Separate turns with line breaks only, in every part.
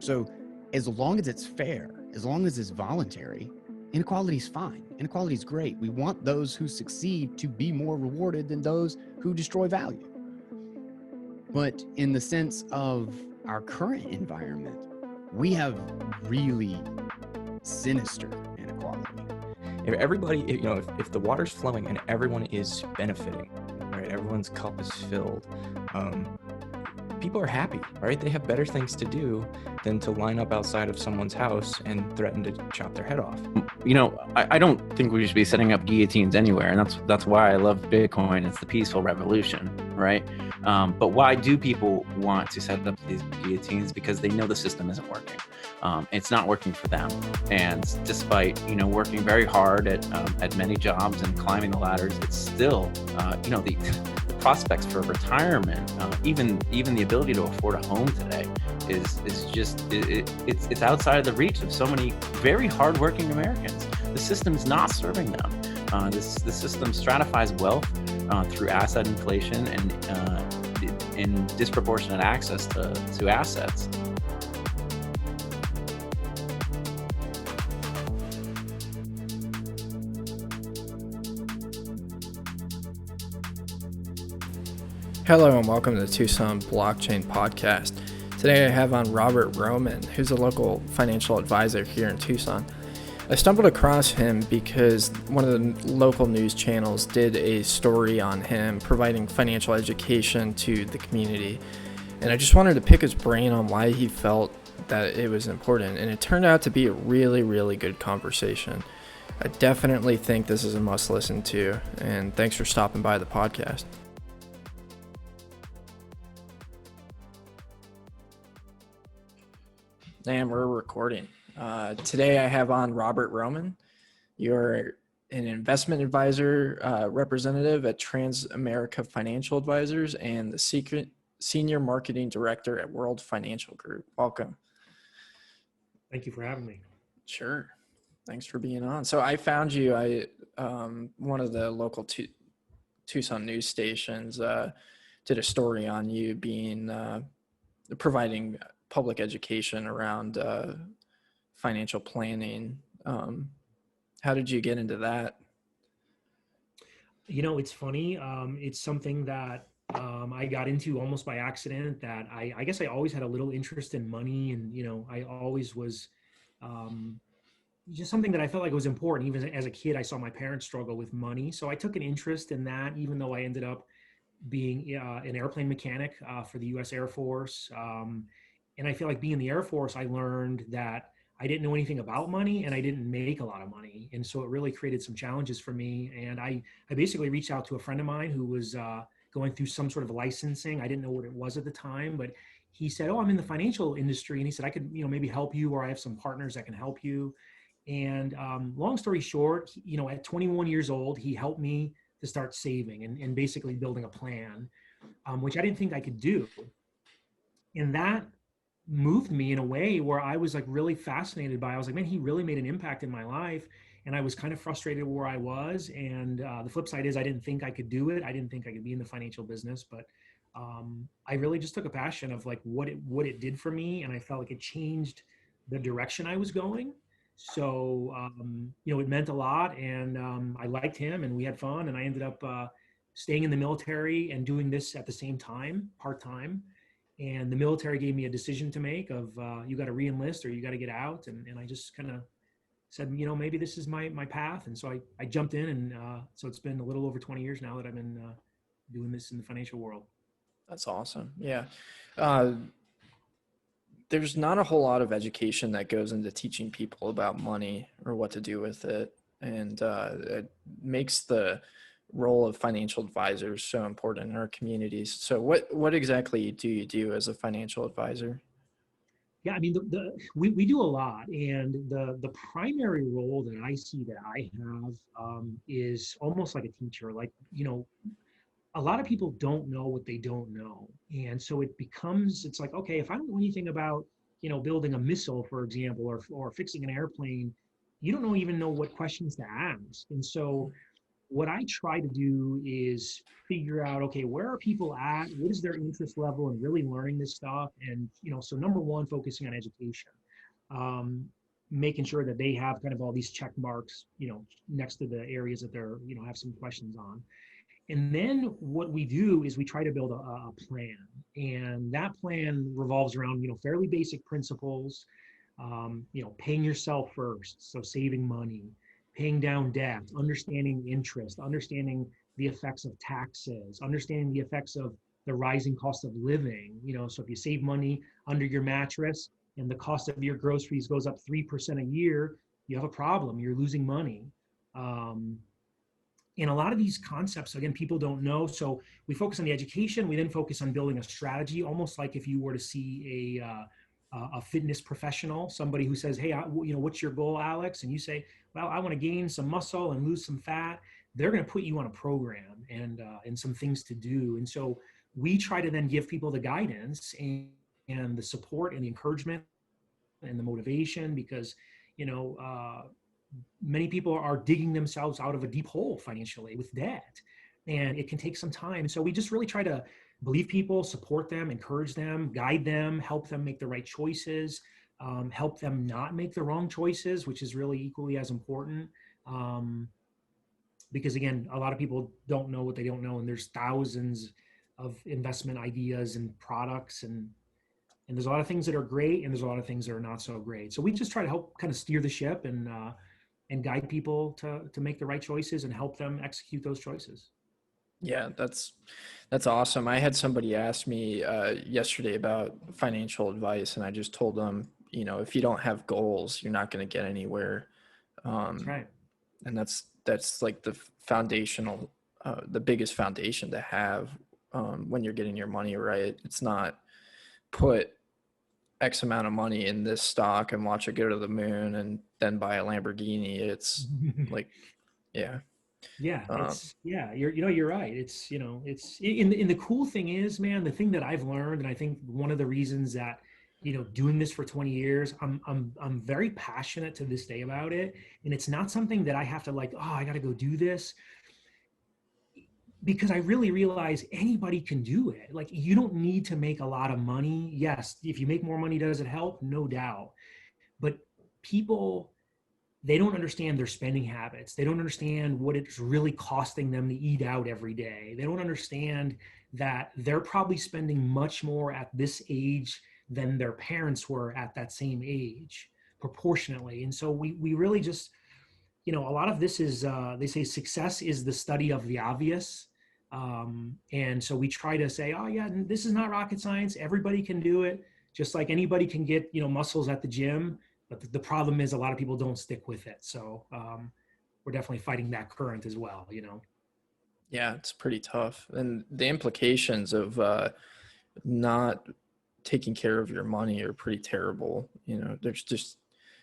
So as long as it's fair, as long as it's voluntary, inequality is fine. Inequality is great. We want those who succeed to be more rewarded than those who destroy value. But in the sense of our current environment, we have really sinister inequality.
If everybody, if the water's flowing and everyone is benefiting, right? Everyone's cup is filled. People are happy, right? They have better things to do than to line up outside of someone's house and threaten to chop their head off.
I don't think we should be setting up guillotines anywhere, and that's why I love Bitcoin. It's the peaceful revolution, right? But why do people want to set up these guillotines? Because they know the system isn't working. It's not working for them, and despite working very hard at many jobs and climbing the ladders, it's still the prospects for retirement, even the ability to afford a home today is just it's outside of the reach of so many very hardworking Americans. The system is not serving them. The system stratifies wealth through asset inflation and in disproportionate access to assets.
Hello and welcome to the Tucson Blockchain Podcast. Today I have on Robert Roman, who's a local financial advisor here in Tucson. I stumbled across him because one of the local news channels did a story on him providing financial education to the community. And I just wanted to pick his brain on why he felt that it was important. And it turned out to be a really, really good conversation. I definitely think this is a must listen to. And thanks for stopping by the podcast. And we're recording. Today I have on Robert Roman. You're an investment advisor representative at Transamerica Financial Advisors and the senior marketing director at World Financial Group. Welcome.
Thank you for having me.
Sure. Thanks for being on. So I found you. One of the local Tucson news stations did a story on you being providing public education around financial planning. How did you get into that?
It's funny. It's something that I got into almost by accident. That I guess I always had a little interest in money, and I always was just something that I felt like was important. Even as a kid, I saw my parents struggle with money, so I took an interest in that. Even though I ended up being an airplane mechanic for the U.S. Air Force. And I feel like being in the Air Force, I learned that I didn't know anything about money and I didn't make a lot of money. And so it really created some challenges for me. And I basically reached out to a friend of mine who was going through some sort of licensing. I didn't know what it was at the time, but he said, "Oh, I'm in the financial industry." And he said, "I could, maybe help you, or I have some partners that can help you." And long story short, at 21 years old, he helped me to start saving and basically building a plan, which I didn't think I could do. And that moved me in a way where I was like really fascinated by. I was like, man, he really made an impact in my life. And I was kind of frustrated where I was. And the flip side is I didn't think I could do it. I didn't think I could be in the financial business, but I really just took a passion of like what it did for me. And I felt like it changed the direction I was going. So, it meant a lot, and I liked him and we had fun, and I ended up staying in the military and doing this at the same time, part-time. And the military gave me a decision to make of you got to re-enlist or you got to get out. And I just kind of said, maybe this is my path. And so I jumped in, and so it's been a little over 20 years now that I've been doing this in the financial world.
That's awesome. Yeah. There's not a whole lot of education that goes into teaching people about money or what to do with it. And it makes the role of financial advisors so important in our communities. So what exactly do you do as a financial advisor?
Yeah, I mean, we do a lot, and the primary role that I see that I have is almost like a teacher. Like, a lot of people don't know what they don't know, and so it's like, okay, if I don't know anything about building a missile, for example, or fixing an airplane, you don't even know what questions to ask. And so what I try to do is figure out, okay, where are people at? What is their interest level in really learning this stuff? And, so number one, focusing on education, um, making sure that they have kind of all these check marks, next to the areas that they're, have some questions on. And then what we do is we try to build a plan. And that plan revolves around, fairly basic principles, paying yourself first. So saving money, paying down debt, understanding interest, understanding the effects of taxes, understanding the effects of the rising cost of living. So if you save money under your mattress and the cost of your groceries goes up 3% a year, you have a problem. You're losing money. And a lot of these concepts, again, people don't know. So we focus on the education. We then focus on building a strategy, almost like if you were to see a fitness professional, somebody who says, hey, what's your goal, Alex? And you say, well, I want to gain some muscle and lose some fat. They're going to put you on a program and some things to do. And so we try to then give people the guidance and the support and the encouragement and the motivation, because, many people are digging themselves out of a deep hole financially with debt, and it can take some time. So we just really try to believe people, support them, encourage them, guide them, help them make the right choices, help them not make the wrong choices, which is really equally as important. Because again, a lot of people don't know what they don't know, and there's thousands of investment ideas and products, and there's a lot of things that are great, and there's a lot of things that are not so great. So we just try to help kind of steer the ship and guide people to make the right choices and help them execute those choices.
Yeah, that's awesome. I had somebody ask me yesterday about financial advice, and I just told them, if you don't have goals, you're not going to get anywhere.
That's right.
And that's like the foundational, the biggest foundation to have when you're getting your money right. It's not put X amount of money in this stock and watch it go to the moon and then buy a Lamborghini. It's like, yeah.
Yeah, you're right. It's in the cool thing is, man, the thing that I've learned, and I think one of the reasons that, doing this for 20 years, I'm very passionate to this day about it. And it's not something that I have to like, oh, I got to go do this, because I really realize anybody can do it. Like, you don't need to make a lot of money. Yes, if you make more money, does it help? No doubt. But people, they don't understand their spending habits. They don't understand what it's really costing them to eat out every day. They don't understand that they're probably spending much more at this age than their parents were at that same age, proportionately. And so we really just, a lot of this is, they say success is the study of the obvious. And so we try to say, oh yeah, this is not rocket science. Everybody can do it. Just like anybody can get, muscles at the gym. But the problem is a lot of people don't stick with it. So we're definitely fighting that current as well,
Yeah, it's pretty tough. And the implications of not taking care of your money are pretty terrible. There's just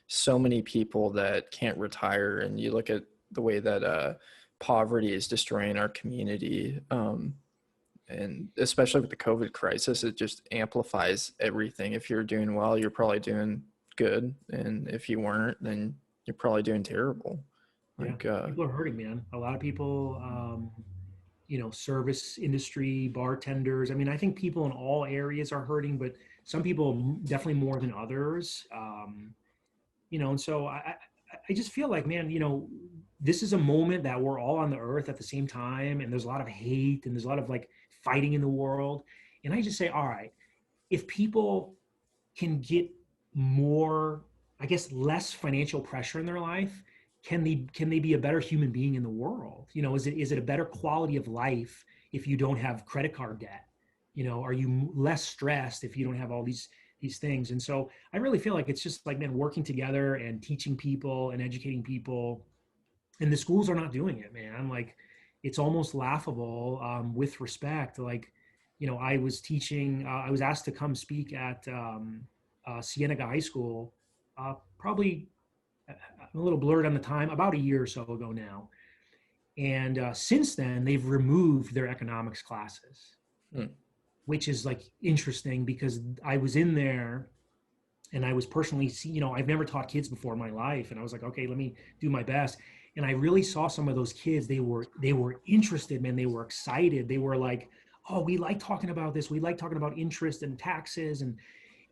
so many people that can't retire. And you look at the way that poverty is destroying our community. And especially with the COVID crisis, it just amplifies everything. If you're doing well, you're probably doing good, and if you weren't, then you're probably doing terrible. Like
people are hurting, man. A lot of people, service industry, bartenders. I mean, I think people in all areas are hurting, but some people definitely more than others. And so I just feel like, man, this is a moment that we're all on the earth at the same time, and there's a lot of hate and there's a lot of like fighting in the world. And I just say, all right, if people can get more, I guess, less financial pressure in their life, can they be a better human being in the world? Is it a better quality of life if you don't have credit card debt? Are you less stressed if you don't have all these things? And so I really feel like it's just like, man, working together and teaching people and educating people. And the schools are not doing it, man. Like, it's almost laughable, with respect. Like, I was teaching, I was asked to come speak at Cienega High School, probably, I'm a little blurred on the time, about a year or so ago now. And since then, they've removed their economics classes, which is like interesting, because I was in there And I was personally, I've never taught kids before in my life. And I was like, okay, let me do my best. And I really saw some of those kids, they were interested, man. They were excited. They were like, oh, we like talking about this. We like talking about interest and taxes. And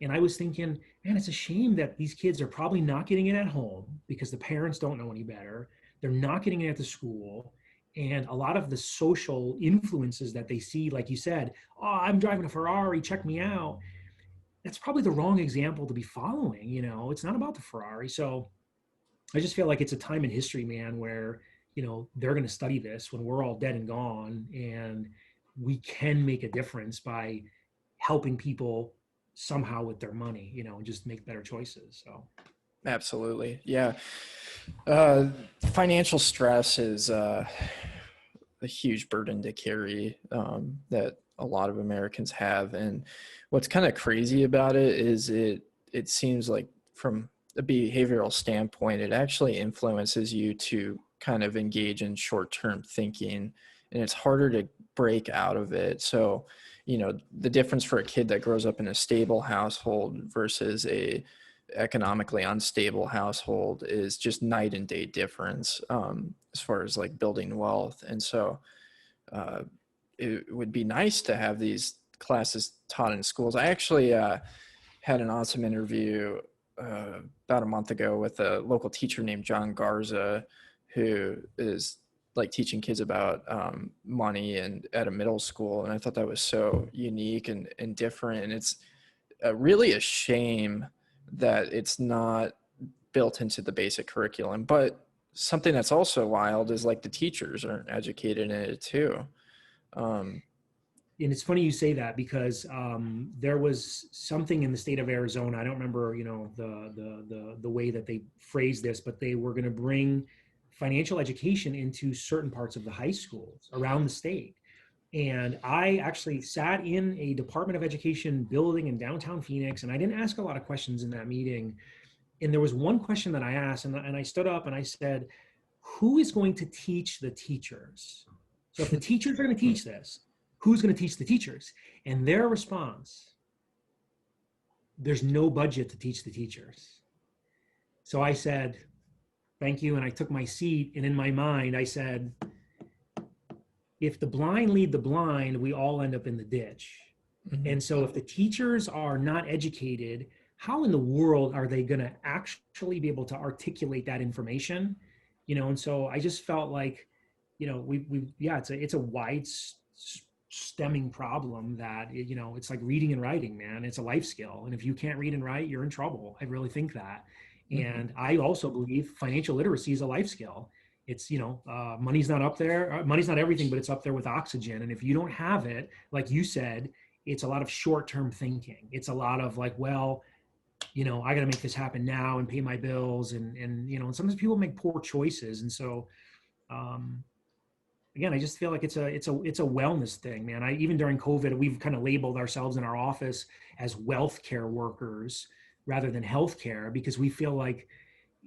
I was thinking, man, it's a shame that these kids are probably not getting it at home because the parents don't know any better. They're not getting it at the school. And a lot of the social influences that they see, like you said, oh, I'm driving a Ferrari, check me out. That's probably the wrong example to be following. It's not about the Ferrari. So I just feel like it's a time in history, man, where, they're going to study this when we're all dead and gone. And we can make a difference by helping people somehow with their money, and just make better choices. So
Absolutely. Yeah. Financial stress is a huge burden to carry, that a lot of Americans have. And what's kind of crazy about it is it seems like from a behavioral standpoint, it actually influences you to kind of engage in short-term thinking, and it's harder to break out of it. So, the difference for a kid that grows up in a stable household versus a economically unstable household is just night and day difference, as far as like building wealth. And so it would be nice to have these classes taught in schools. I actually had an awesome interview about a month ago with a local teacher named John Garza, who is like teaching kids about money and at a middle school. And I thought that was so unique and different. And it's really a shame that it's not built into the basic curriculum. But something that's also wild is like the teachers aren't educated in it too.
And it's funny you say that because there was something in the state of Arizona. I don't remember, the way that they phrased this, but they were going to bring financial education into certain parts of the high schools around the state. And I actually sat in a Department of Education building in downtown Phoenix, and I didn't ask a lot of questions in that meeting. And there was one question that I asked, and I stood up and I said, who is going to teach the teachers? So if the teachers are going to teach this, who's going to teach the teachers? And their response, there's no budget to teach the teachers. So I said, thank you. And I took my seat, and in my mind, I said, if the blind lead the blind, we all end up in the ditch. Mm-hmm. And so if the teachers are not educated, how in the world are they going to actually be able to articulate that information? And so I just felt like, it's a wide stemming problem that, it's like reading and writing, man. It's a life skill. And if you can't read and write, you're in trouble. I really think that. Mm-hmm. And I also believe financial literacy is a life skill. It's, money's not up there. Money's not everything, but it's up there with oxygen. And if you don't have it, like you said, it's a lot of short-term thinking. It's a lot of like, well, I got to make this happen now and pay my bills. And sometimes people make poor choices. And so, again, I just feel like it's a wellness thing, man. Even during COVID, we've kind of labeled ourselves in our office as wealth care workers rather than healthcare, because we feel like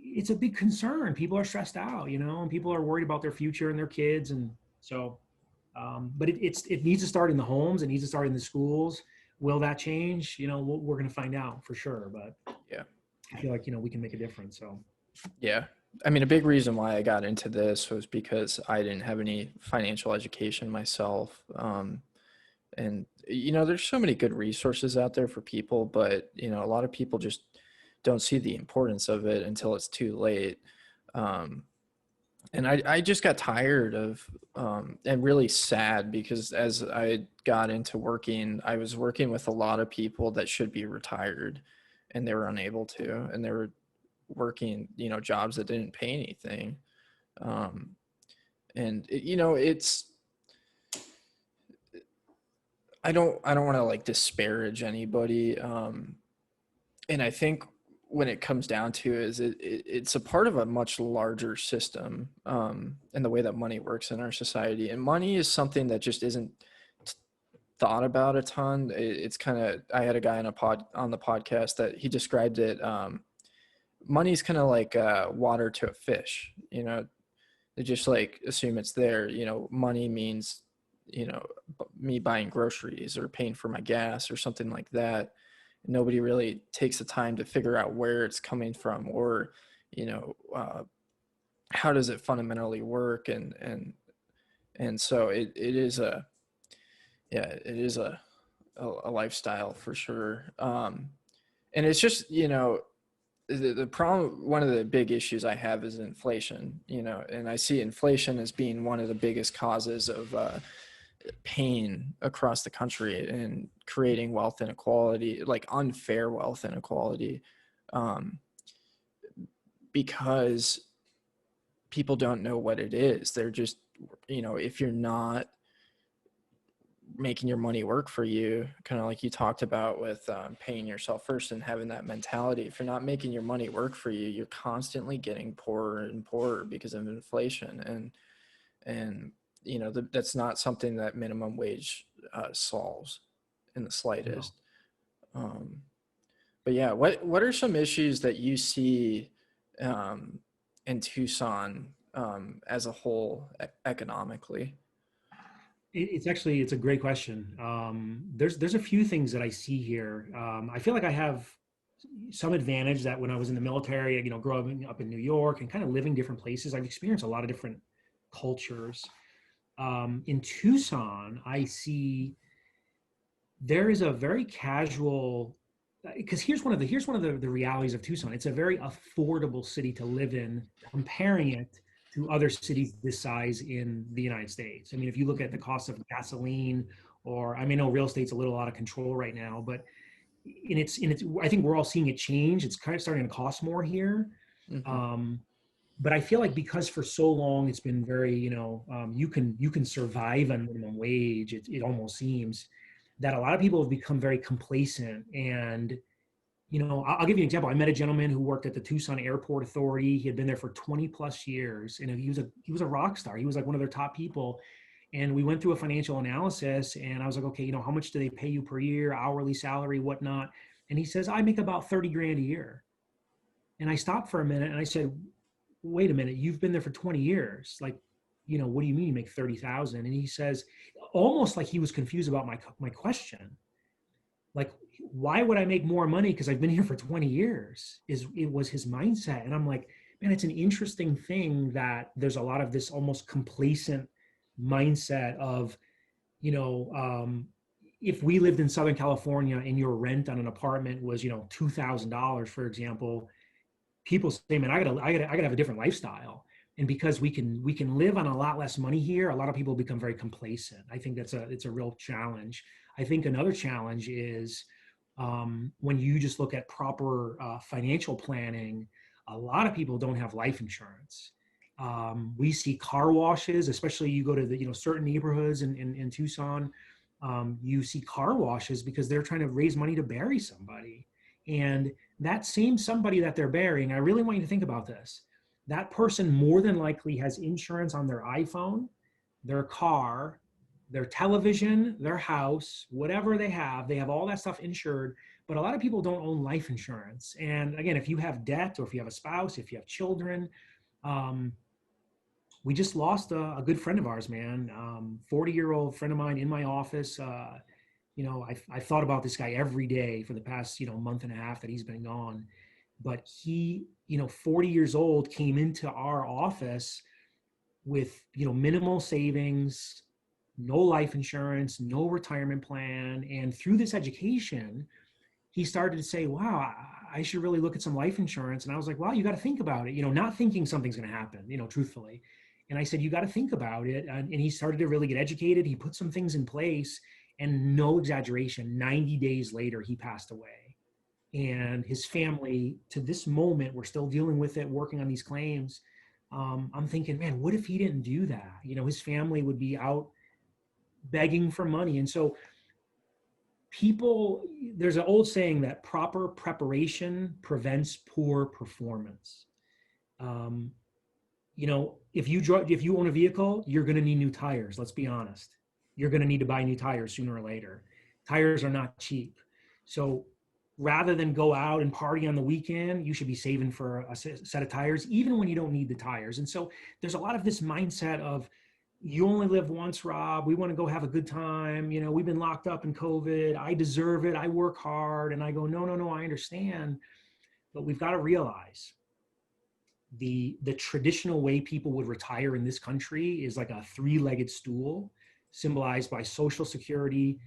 it's a big concern. People are stressed out, and people are worried about their future and their kids. And so, but it needs to start in the homes. It needs to start in the schools. Will that change? We're going to find out for sure. But
yeah,
I feel like, we can make a difference. So,
yeah. I mean, a big reason why I got into this was because I didn't have any financial education myself. And, there's so many good resources out there for people, but, a lot of people just don't see the importance of it until it's too late. And I just got tired of, and really sad, because as I got into working, I was working with a lot of people that should be retired, and they were unable to, and they were working, jobs that didn't pay anything. And it's, I don't want to like disparage anybody. And I think when it comes down to is it's a part of a much larger system, and the way that money works in our society. And money is something that just isn't thought about a ton. It's kind of, I had a guy on the podcast that he described it. Money is kind of like water to a fish. They just like assume it's there. Money means, me buying groceries or paying for my gas or something like that. Nobody really takes the time to figure out where it's coming from, or, how does it fundamentally work? And so it is a lifestyle for sure. And it's just, the problem, one of the big issues I have is inflation, and I see inflation as being one of the biggest causes of pain across the country and creating wealth inequality, like unfair wealth inequality, because people don't know what it is. They're just, if you're not making your money work for you, kind of like you talked about with paying yourself first and having that mentality, if you're not making your money work for you, you're constantly getting poorer and poorer because of inflation. And that's not something that minimum wage solves in the slightest. No. But yeah, what are some issues that you see in Tucson as a whole economically?
It's a great question. There's a few things that I see here. I feel like I have some advantage that when I was in the military, growing up in New York and kind of living different places, I've experienced a lot of different cultures. In Tucson, I see there is a very casual, because here's one of the realities of Tucson. It's a very affordable city to live in, comparing it to other cities this size in the United States. I mean, if you look at the cost of gasoline, or I know real estate's a little out of control right now, but I think we're all seeing it change. It's kind of starting to cost more here. Mm-hmm. But I feel like because for so long it's been very, you can survive on minimum wage. It almost seems that a lot of people have become very complacent. And I'll give you an example. I met a gentleman who worked at the Tucson Airport Authority. He had been there for 20 plus years, and he was a rock star. He was like one of their top people. And we went through a financial analysis, and I was like, okay, how much do they pay you per year, hourly salary, whatnot? And he says, I make about 30 grand a year. And I stopped for a minute and I said, wait a minute, you've been there for 20 years. Like, what do you mean you make 30,000? And he says, almost like he was confused about my question. Like, why would I make more money? Because I've been here for 20 years. It was his mindset. And I'm like, man, it's an interesting thing that there's a lot of this almost complacent mindset of, if we lived in Southern California and your rent on an apartment was, $2,000, for example, people say, man, I gotta have a different lifestyle. And because we can live on a lot less money here, a lot of people become very complacent. I think it's a real challenge. I think another challenge is when you just look at proper financial planning, a lot of people don't have life insurance. We see car washes, especially you go to the certain neighborhoods in Tucson, you see car washes because they're trying to raise money to bury somebody. And that same somebody that they're burying, I really want you to think about this. That person more than likely has insurance on their iPhone, their car, their television, their house, whatever they have all that stuff insured. But a lot of people don't own life insurance. And again, if you have debt, or if you have a spouse, if you have children, we just lost a good friend of ours, man. 40-year-old friend of mine in my office. I thought about this guy every day for the past, month and a half that he's been gone. But he, 40 years old, came into our office with, minimal savings, no life insurance, no retirement plan. And through this education, he started to say, wow, I should really look at some life insurance. And I was like, well, you got to think about it, not thinking something's going to happen, truthfully. And I said, you got to think about it. And he started to really get educated. He put some things in place, and no exaggeration, 90 days later, he passed away. And his family, to this moment, we're still dealing with it, working on these claims. I'm thinking, man, what if he didn't do that? His family would be out begging for money. And so there's an old saying that proper preparation prevents poor performance. If you own a vehicle, you're going to need new tires. Let's be honest. You're going to need to buy new tires sooner or later. Tires are not cheap. So rather than go out and party on the weekend, you should be saving for a set of tires, even when you don't need the tires. And so there's a lot of this mindset of, you only live once, Rob. We want to go have a good time. You know, we've been locked up in COVID. I deserve it. I work hard. And I go, no, no, no, I understand. But we've got to realize the traditional way people would retire in this country is like a three-legged stool, symbolized by Social Security,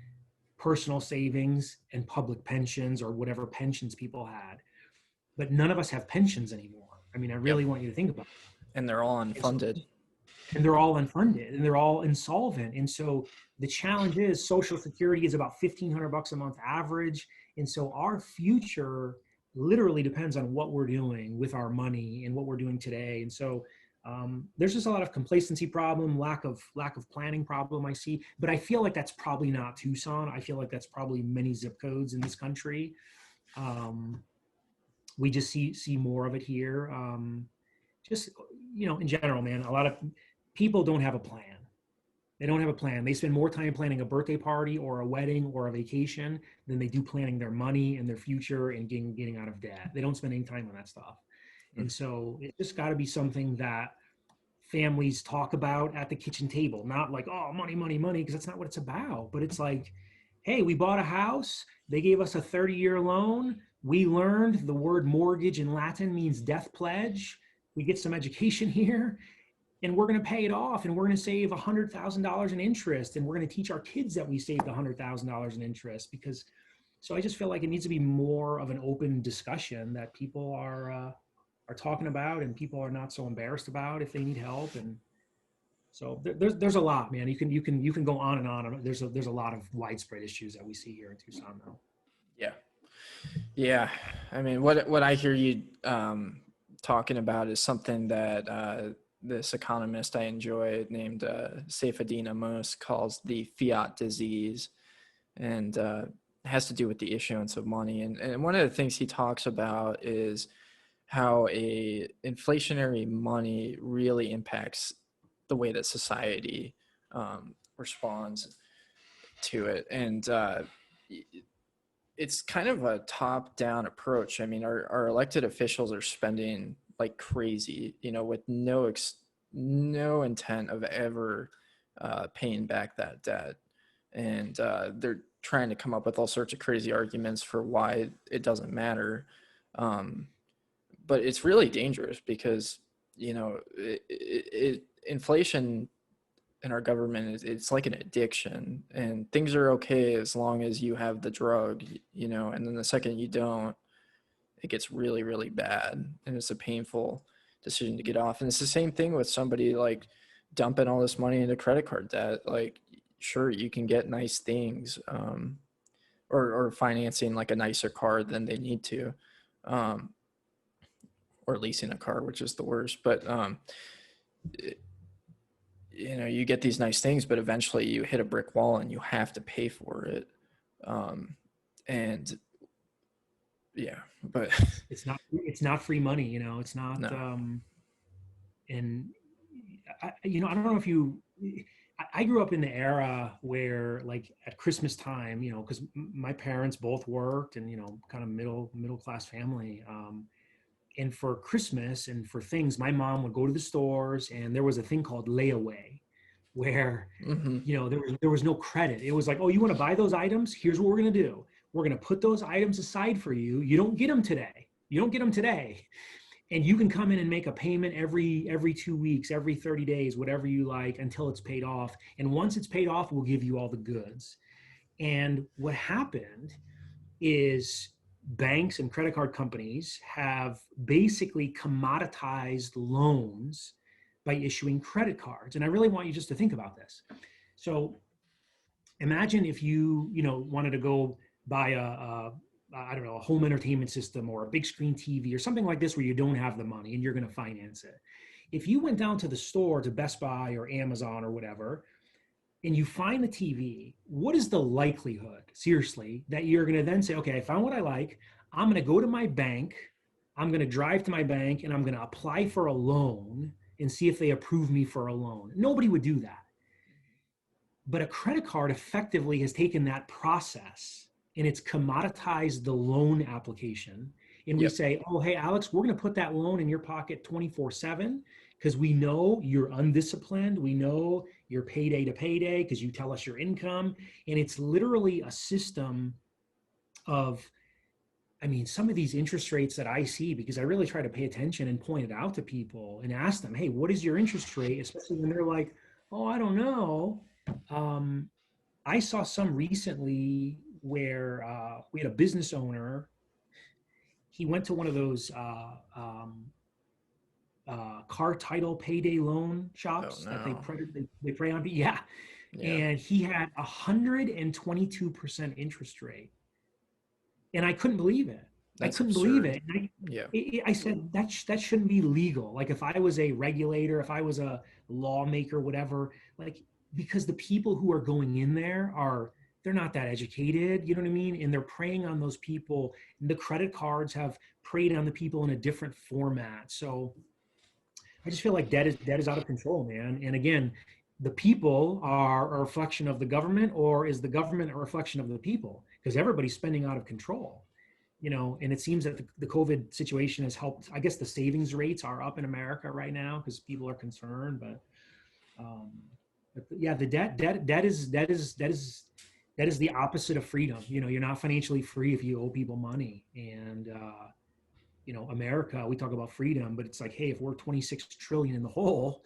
personal savings, and public pensions, or whatever pensions people had. But none of us have pensions anymore. I mean, I really want you to think about it.
And they're all unfunded.
And they're all unfunded, and they're all insolvent. And so the challenge is Social Security is about $1,500 a month average. And so our future literally depends on what we're doing with our money and what we're doing today. And so there's just a lot of complacency problem, lack of planning problem I see. But I feel like that's probably not Tucson. I feel like that's probably many zip codes in this country. We just see more of it here. Just, you know, in general, man, a lot of people don't have a plan. They don't have a plan. They spend more time planning a birthday party or a wedding or a vacation than they do planning their money and their future and getting out of debt. They don't spend any time on that stuff. And so it's just got to be something that families talk about at the kitchen table, not like, oh, money, money, money, because that's not what it's about. But it's like, hey, we bought a house. They gave us a 30-year loan. We learned the word mortgage in Latin means death pledge. We get some education here, and we're going to pay it off, and we're going to save $100,000 in interest, and we're going to teach our kids that we saved $100,000 in interest. Because, so I just feel like it needs to be more of an open discussion that people are talking about, and people are not so embarrassed about if they need help. And so there's a lot, man. You can go on and on. There's a lot of widespread issues that we see here in Tucson now.
Yeah. I mean, what I hear you talking about is something that this economist I enjoy named Seyfeddin Amos calls the Fiat Disease, and has to do with the issuance of money. And one of the things he talks about is how a inflationary money really impacts the way that society responds to it. And it's kind of a top-down approach. I mean, our elected officials are spending like crazy, you know, with no intent of ever paying back that debt. And they're trying to come up with all sorts of crazy arguments for why it doesn't matter. But it's really dangerous because, you know, inflation in our government it's like an addiction, and things are okay as long as you have the drug, you know, and then the second you don't, it gets really, really bad, and it's a painful decision to get off. And it's the same thing with somebody like dumping all this money into credit card debt. Like, sure, you can get nice things, or financing like a nicer car than they need to, or leasing a car, which is the worst. But you know, you get these nice things, but eventually you hit a brick wall and you have to pay for it. And yeah, but
it's not free money, you know, it's not,
no.
And you know, I don't know if I grew up in the era where, like, at Christmas time, you know, because my parents both worked, and, you know, kind of middle class family. And for Christmas and for things, my mom would go to the stores, and there was a thing called layaway, where, you know, there was no credit. It was like, oh, you want to buy those items? Here's what we're going to do. We're going to put those items aside for you. You don't get them today. And you can come in and make a payment every 2 weeks, every 30 days, whatever you like, until it's paid off. And once it's paid off, we'll give you all the goods. And what happened is banks and credit card companies have basically commoditized loans by issuing credit cards. And I really want you just to think about this. So imagine if you wanted to go buy a home entertainment system or a big screen TV or something like this, where you don't have the money and you're going to finance it. If you went down to the store, to Best Buy or Amazon or whatever, and you find the TV, what is the likelihood, seriously, that you're going to then say, okay, I found what I like. I'm going to go to my bank. I'm going to drive to my bank and I'm going to apply for a loan and see if they approve me for a loan. Nobody would do that. But a credit card effectively has taken that process and it's commoditized the loan application. And we say, oh, hey, Alex, we're going to put that loan in your pocket 24/7 because we know you're undisciplined. We know you're payday to payday because you tell us your income. And it's literally a system of, I mean, some of these interest rates that I see, because I really try to pay attention and point it out to people and ask them, hey, what is your interest rate? Especially when they're like, oh, I don't know. I saw some recently where we had a business owner. He went to one of those car title payday loan shops that they prey on. Yeah. And he had 122% interest rate. And I couldn't believe it.
That's
I couldn't
absurd.
believe it. I said that shouldn't be legal. Like if I was a regulator, if I was a lawmaker, whatever, like, because the people who are going in there they're not that educated, you know what I mean? And they're preying on those people. And the credit cards have preyed on the people in a different format. So I just feel like debt is out of control, man. And again, the people are a reflection of the government, or is the government a reflection of the people? Because everybody's spending out of control, you know, and it seems that the COVID situation has helped. I guess the savings rates are up in America right now because people are concerned, but yeah, the debt is the opposite of freedom. You know, you're not financially free if you owe people money. And, you know, America, we talk about freedom, but it's like, hey, if we're 26 trillion in the hole,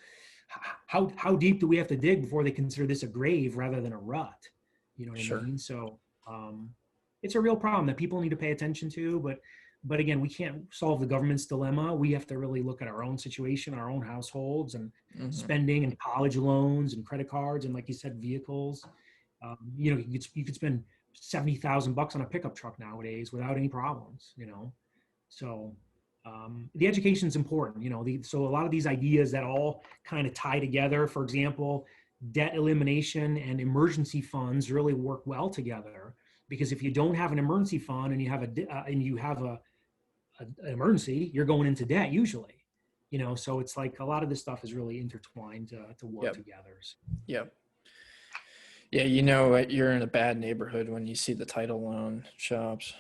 how deep do we have to dig before they consider this a grave rather than a rut? You know what I mean? So it's a real problem that people need to pay attention to. But again, we can't solve the government's dilemma. We have to really look at our own situation, our own households, and spending, and college loans and credit cards, and like you said, vehicles. You know, you could spend $70,000 on a pickup truck nowadays without any problems. You know, so the education is important. You know, so a lot of these ideas that all kind of tie together. For example, debt elimination and emergency funds really work well together, because if you don't have an emergency fund and you have an emergency, you're going into debt usually. You know, so it's like a lot of this stuff is really intertwined to work together. So.
Yep. Yeah, you know, you're in a bad neighborhood when you see the title loan shops.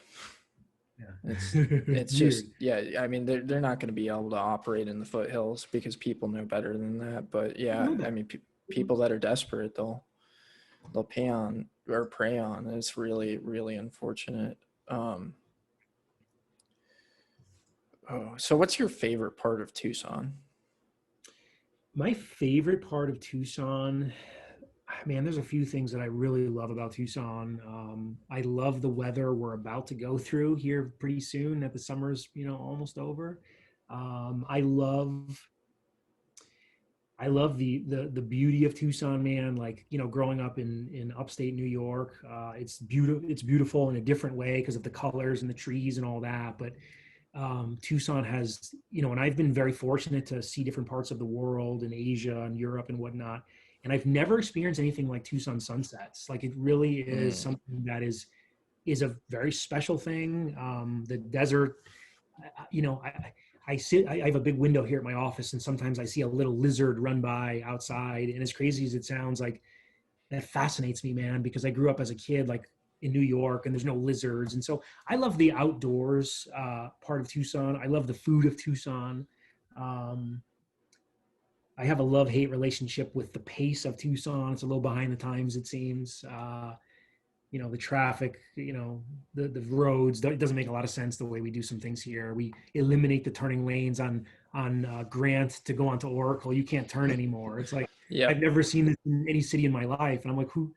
Yeah, it's just, yeah, I mean, they're not going to be able to operate in the foothills because people know better than that. But yeah, I mean, people that are desperate, they'll prey on. It's really, really unfortunate. So what's your favorite part of Tucson?
My favorite part of Tucson, man, there's a few things that I really love about Tucson. I love the weather we're about to go through here pretty soon, that the summer's, you know, almost over. I love the beauty of Tucson, man. Like, you know, growing up in upstate New York, it's beautiful in a different way because of the colors and the trees and all that. But Tucson has, you know, and I've been very fortunate to see different parts of the world, in Asia and Europe and whatnot. And I've never experienced anything like Tucson sunsets. Like, it really is something that is a very special thing. The desert, you know, I have a big window here at my office, and sometimes I see a little lizard run by outside. And as crazy as it sounds, like, that fascinates me, man, because I grew up as a kid, like, in New York, and there's no lizards. And so I love the outdoors part of Tucson. I love the food of Tucson. I have a love-hate relationship with the pace of Tucson. It's a little behind the times, it seems. You know, the traffic, you know, the roads, it doesn't make a lot of sense the way we do some things here. We eliminate the turning lanes on Grant to go onto Oracle. You can't turn anymore. It's like, I've never seen this in any city in my life. And I'm like, who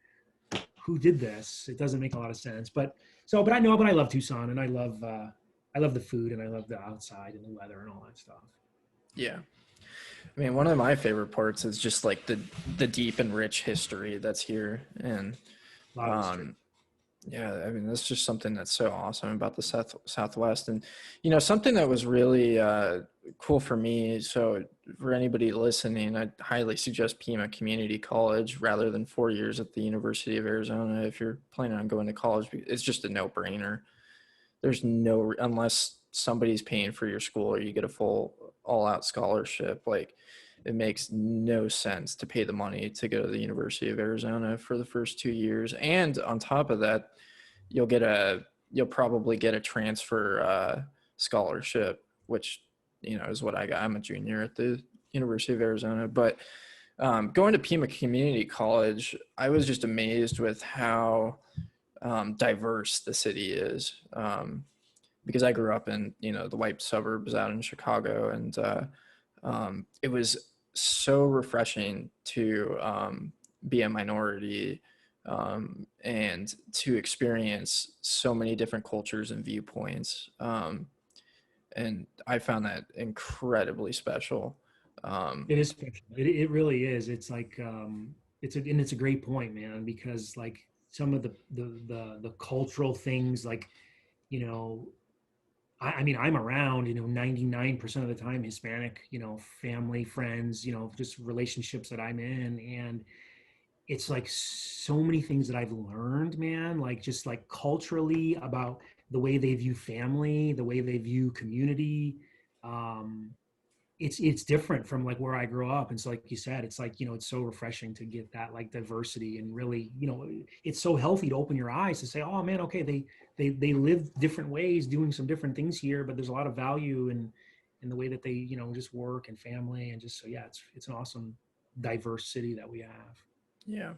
did this? It doesn't make a lot of sense. But I love Tucson, and I love the food, and I love the outside and the weather and all that stuff.
Yeah. I mean, one of my favorite parts is just like the deep and rich history that's here. And yeah, I mean, that's just something that's so awesome about the Southwest. And, you know, something that was really cool for me. So for anybody listening, I'd highly suggest Pima Community College rather than 4 years at the University of Arizona. If you're planning on going to college, it's just a no-brainer. There's unless somebody's paying for your school or you get a full all-out scholarship, like, it makes no sense to pay the money to go to the University of Arizona for the first 2 years. And on top of that, you'll probably get a transfer scholarship, which, is what I got. I'm a junior at the University of Arizona, but going to Pima Community College, I was just amazed with how diverse the city is, because I grew up in, the white suburbs out in Chicago, and it was so refreshing to be a minority, and to experience so many different cultures and viewpoints. And I found that incredibly special.
It is special. It really is. It's like it's a great point, man, because like some of the cultural things, like, you know, I mean, I'm around, 99% of the time Hispanic, family, friends, just relationships that I'm in. And it's like so many things that I've learned, man, like just like culturally about the way they view family, the way they view community. Um, it's different from like where I grew up. And so like you said, it's like, it's so refreshing to get that like diversity, and really, it's so healthy to open your eyes to say, oh man, okay, they live different ways, doing some different things here, but there's a lot of value in the way that they, just work and family, and just, so yeah, it's an awesome diverse city that we have.
Yeah.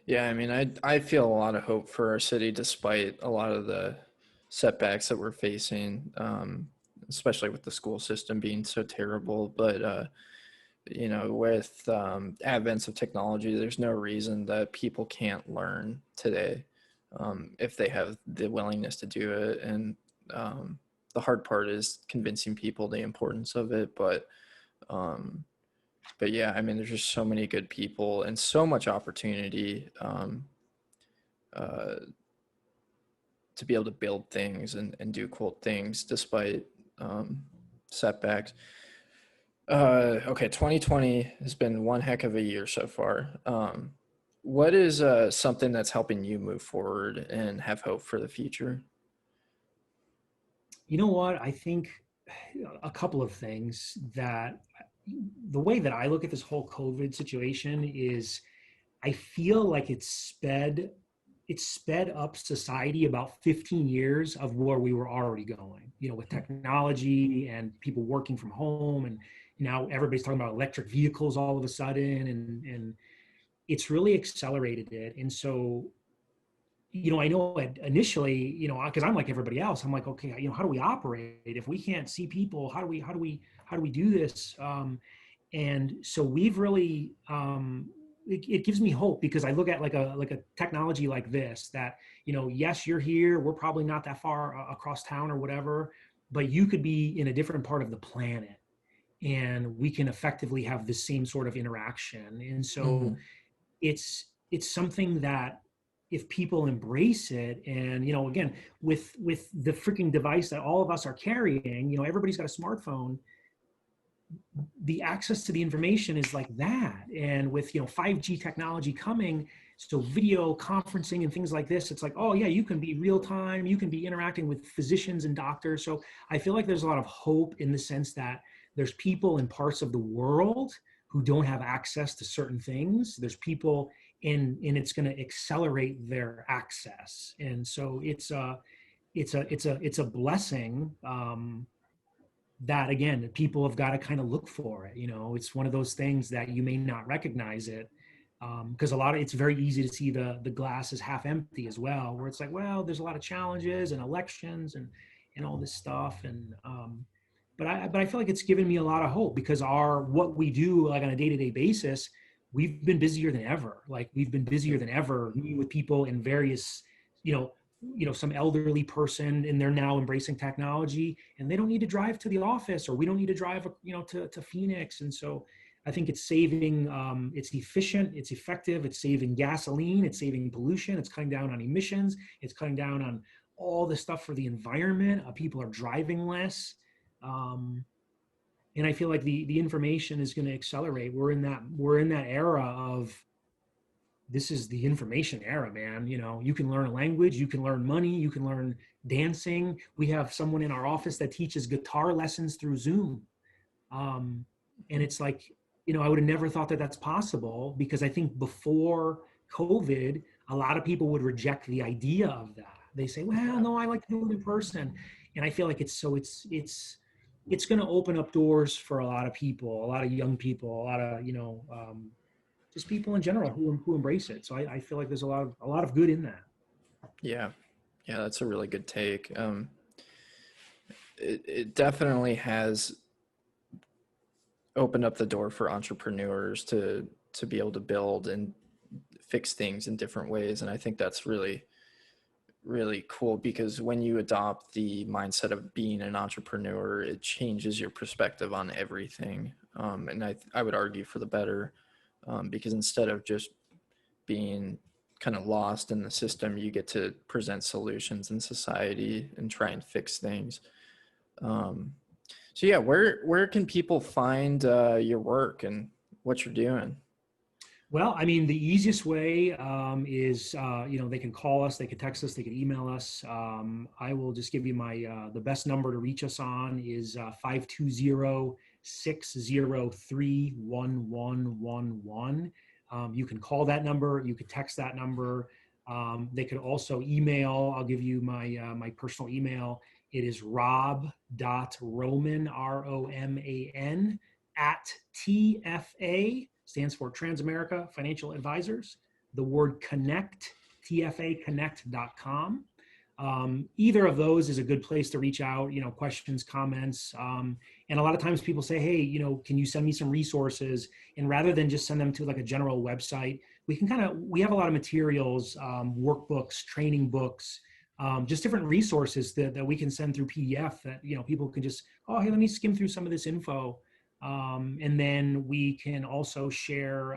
Yeah. I mean, I feel a lot of hope for our city, despite a lot of the setbacks that we're facing, especially with the school system being so terrible. But, with advents of technology, there's no reason that people can't learn today, if they have the willingness to do it. And the hard part is convincing people the importance of it. But yeah, I mean, there's just so many good people and so much opportunity, uh, to be able to build things and do cool things despite setbacks. Okay, 2020 has been one heck of a year so far. What is something that's helping you move forward and have hope for the future?
You know what? I think a couple of things. That the way that I look at this whole COVID situation is, I feel like it sped up society about 15 years of where we were already going, with technology and people working from home. And now everybody's talking about electric vehicles all of a sudden. And it's really accelerated it. And so, I know initially, because I'm like everybody else, I'm like, okay, how do we operate if we can't see people? How do we do this? And so we've really, it gives me hope, because I look at like a technology like this, that, yes, you're here, we're probably not that far across town or whatever, but you could be in a different part of the planet, and we can effectively have the same sort of interaction. And so it's something that, if people embrace it, and, again, with the freaking device that all of us are carrying, everybody's got a smartphone, the access to the information is like that. And with 5G technology coming, so video conferencing and things like this, it's like, oh yeah, you can be real time, you can be interacting with physicians and doctors. So I feel like there's a lot of hope, in the sense that there's people in parts of the world who don't have access to certain things. There's people and it's going to accelerate their access. And so it's a blessing, that, again, people have got to kind of look for it. It's one of those things that you may not recognize it, because it's very easy to see the glass is half empty as well, where it's like, well, there's a lot of challenges and elections and all this stuff. And but I feel like it's given me a lot of hope, because what we do, like on a day-to-day basis, we've been busier than ever. Like, we've been busier than ever, meeting with people in various, some elderly person, and they're now embracing technology, and they don't need to drive to the office, or we don't need to drive, to Phoenix. And so I think it's saving, it's efficient, it's effective, it's saving gasoline, it's saving pollution, it's cutting down on emissions, it's cutting down on all the stuff for the environment. People are driving less. And I feel like the information is going to accelerate. We're in that era of, this is the information era, man. You can learn a language, you can learn money, you can learn dancing. We have someone in our office that teaches guitar lessons through Zoom. And it's like, I would have never thought that that's possible, because I think before COVID, a lot of people would reject the idea of that. They say, well, no, I like to do it in person. And I feel like it's going to open up doors for a lot of people, a lot of young people, a lot of, just people in general who embrace it. So I feel like there's a lot of good in that.
Yeah, that's a really good take. It definitely has opened up the door for entrepreneurs to be able to build and fix things in different ways, and I think that's really, really cool, because when you adopt the mindset of being an entrepreneur, it changes your perspective on everything, and I would argue for the better, because instead of just being kind of lost in the system, you get to present solutions in society and try and fix things. So yeah, where can people find your work and what you're doing?
Well, I mean, the easiest way is, they can call us, they can text us, they can email us. I will just give you the best number to reach us on is 520-603-1111. You can call that number, you could text that number. They could also email. I'll give you my personal email. It is rob.roman, ROMAN, @TFA, stands for Transamerica Financial Advisors, the word connect, tfaconnect.com. Either of those is a good place to reach out, questions, comments. And a lot of times people say, hey, can you send me some resources? And rather than just send them to like a general website, we have a lot of materials, workbooks, training books, just different resources that we can send through PDF that, people can just, oh, hey, let me skim through some of this info. And then we can also share,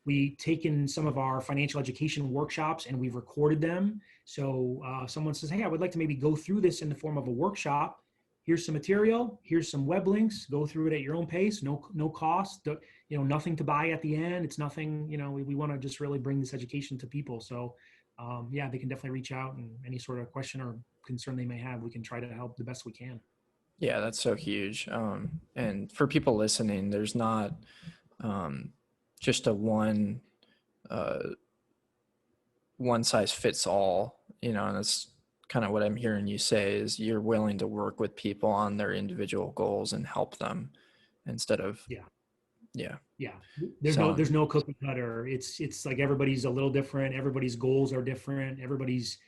we've taken some of our financial education workshops and we've recorded them. So someone says, hey, I would like to maybe go through this in the form of a workshop. Here's some material, here's some web links, go through it at your own pace, no cost, nothing to buy at the end. It's nothing, we want to just really bring this education to people. So they can definitely reach out, and any sort of question or concern they may have, we can try to help the best we can.
Yeah, that's so huge. And for people listening, there's not just a one size fits all, and that's kind of what I'm hearing you say, is you're willing to work with people on their individual goals and help them instead of
There's no cookie cutter. It's like everybody's a little different, everybody's goals are different, everybody's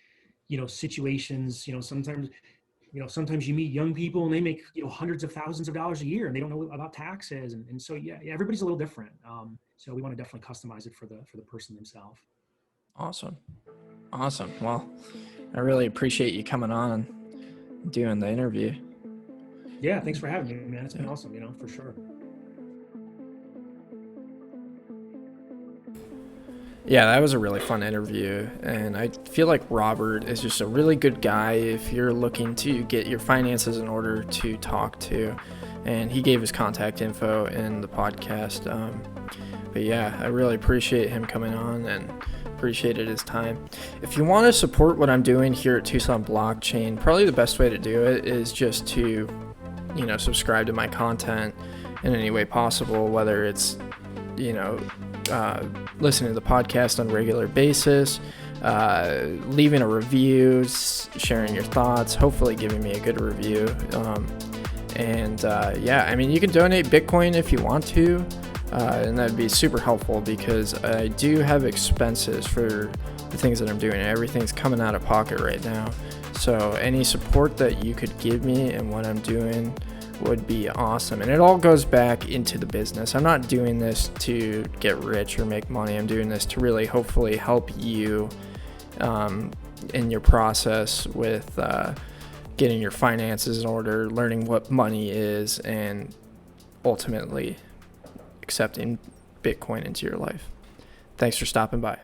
situations, sometimes you meet young people and they make hundreds of thousands of dollars a year and they don't know about taxes, and so everybody's a little different. So we want to definitely customize it for the person themselves.
Awesome. Well, I really appreciate you coming on and doing the interview.
Yeah, thanks for having me, man. It's been awesome, for sure.
Yeah, that was a really fun interview, and I feel like Robert is just a really good guy if you're looking to get your finances in order to talk to, and he gave his contact info in the podcast. But yeah, I really appreciate him coming on and appreciated his time. If you want to support what I'm doing here at Tucson Blockchain, probably the best way to do it is just to, subscribe to my content in any way possible, whether it's, listening to the podcast on a regular basis, leaving a review, sharing your thoughts, hopefully giving me a good review. You can donate Bitcoin if you want to, and that'd be super helpful, because I do have expenses for the things that I'm doing. Everything's coming out of pocket right now. So any support that you could give me and what I'm doing would be awesome. And it all goes back into the business. I'm not doing this to get rich or make money. I'm doing this to really hopefully help you in your process with getting your finances in order, learning what money is, and ultimately accepting Bitcoin into your life. Thanks for stopping by.